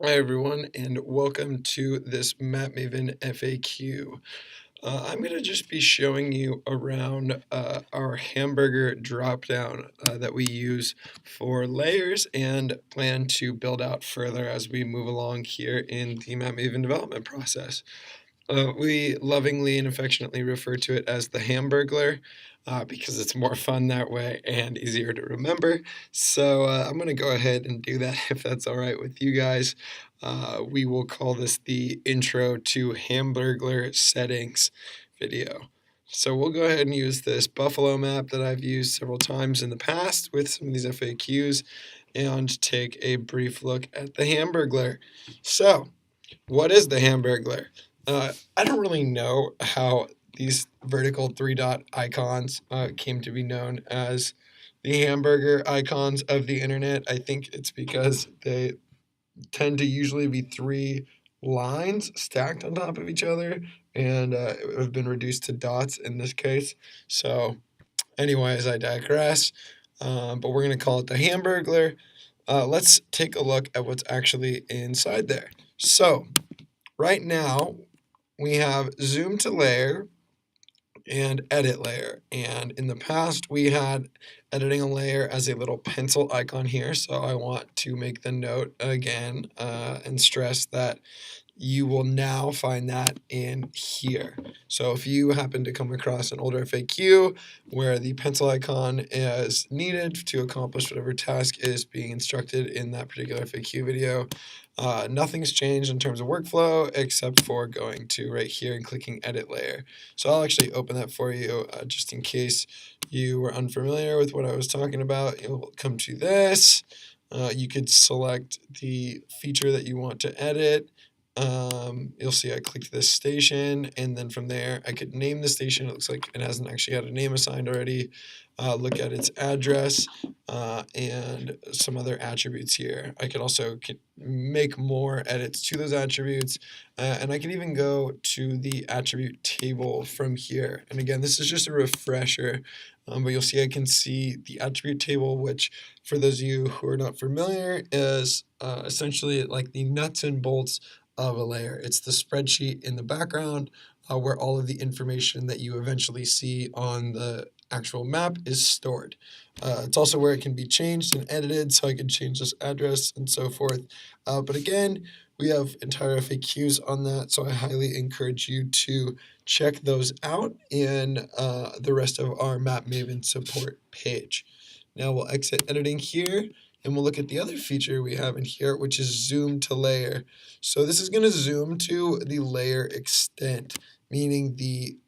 Hi everyone, and welcome to this Mavin FAQ. I'm going to just be showing you around our Hamburger dropdown that we use for layers and plan to build out further as we move along here in the Mavin development process. We lovingly and affectionately refer to it as the Hamburgler because it's more fun that way and easier to remember. So I'm going to go ahead and do that if that's all right with you guys. We will call this the Intro to Hamburgler Settings video. So we'll go ahead and use this Buffalo map that I've used several times in the past with some of these FAQs and take a brief look at the Hamburgler. So, what is the Hamburgler? I don't really know how these vertical three dot icons came to be known as the hamburger icons of the internet. I think it's because they tend to usually be three lines stacked on top of each other and have been reduced to dots in this case. So, anyways, I digress. But we're going to call it the Hamburglar. Let's take a look at what's actually inside there. So, right now, we have zoom to layer and edit layer. And in the past, we had editing a layer as a little pencil icon here. So I want to make the note again and stress that you will now find that in here. So if you happen to come across an older FAQ where the pencil icon is needed to accomplish whatever task is being instructed in that particular FAQ video, nothing's changed in terms of workflow except for going to right here and clicking edit layer. So I'll actually open that for you just in case you were unfamiliar with what I was talking about. You'll come to this. You could select the feature that you want to edit. You'll see I clicked this station, and then from there I could name the station. It looks like it hasn't actually had a name assigned already. Look at its address and some other attributes here. I could also make more edits to those attributes, and I can even go to the attribute table from here. And again, this is just a refresher, but you'll see I can see the attribute table, which for those of you who are not familiar is essentially like the nuts and bolts of a layer. It's the spreadsheet in the background where all of the information that you eventually see on the actual map is stored. It's also where it can be changed and edited, so I can change this address and so forth. But again, we have entire FAQs on that, so I highly encourage you to check those out in the rest of our Map Maven support page. Now we'll exit editing here, and we'll look at the other feature we have in here, which is zoom to layer. So this is going to zoom to the layer extent, meaning the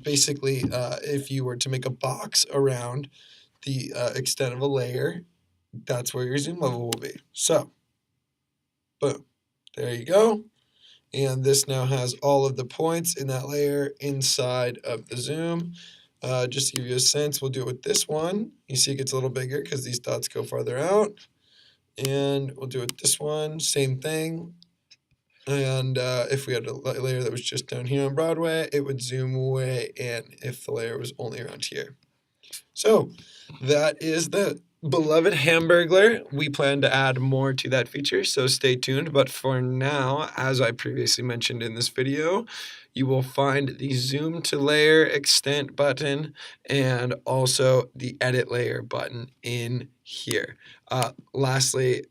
basically if you were to make a box around the extent of a layer, that's where your zoom level will be. So, boom, there you go. And this now has all of the points in that layer inside of the zoom. Just to give you a sense, we'll do it with this one. You see it gets a little bigger because these dots go farther out. And we'll do it with this one, same thing. And if we had a layer that was just down here on Broadway, it would zoom way in if the layer was only around here. So that is the beloved Hamburglar. We plan to add more to that feature, so stay tuned. But for now, as I previously mentioned in this video, you will find the zoom to layer extent button and also the edit layer button in here. Lastly,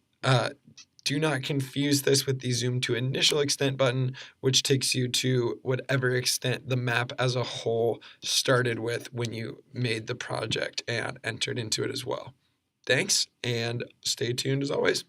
do not confuse this with the zoom to initial extent button, which takes you to whatever extent the map as a whole started with when you made the project and entered into it as well. Thanks, and stay tuned as always.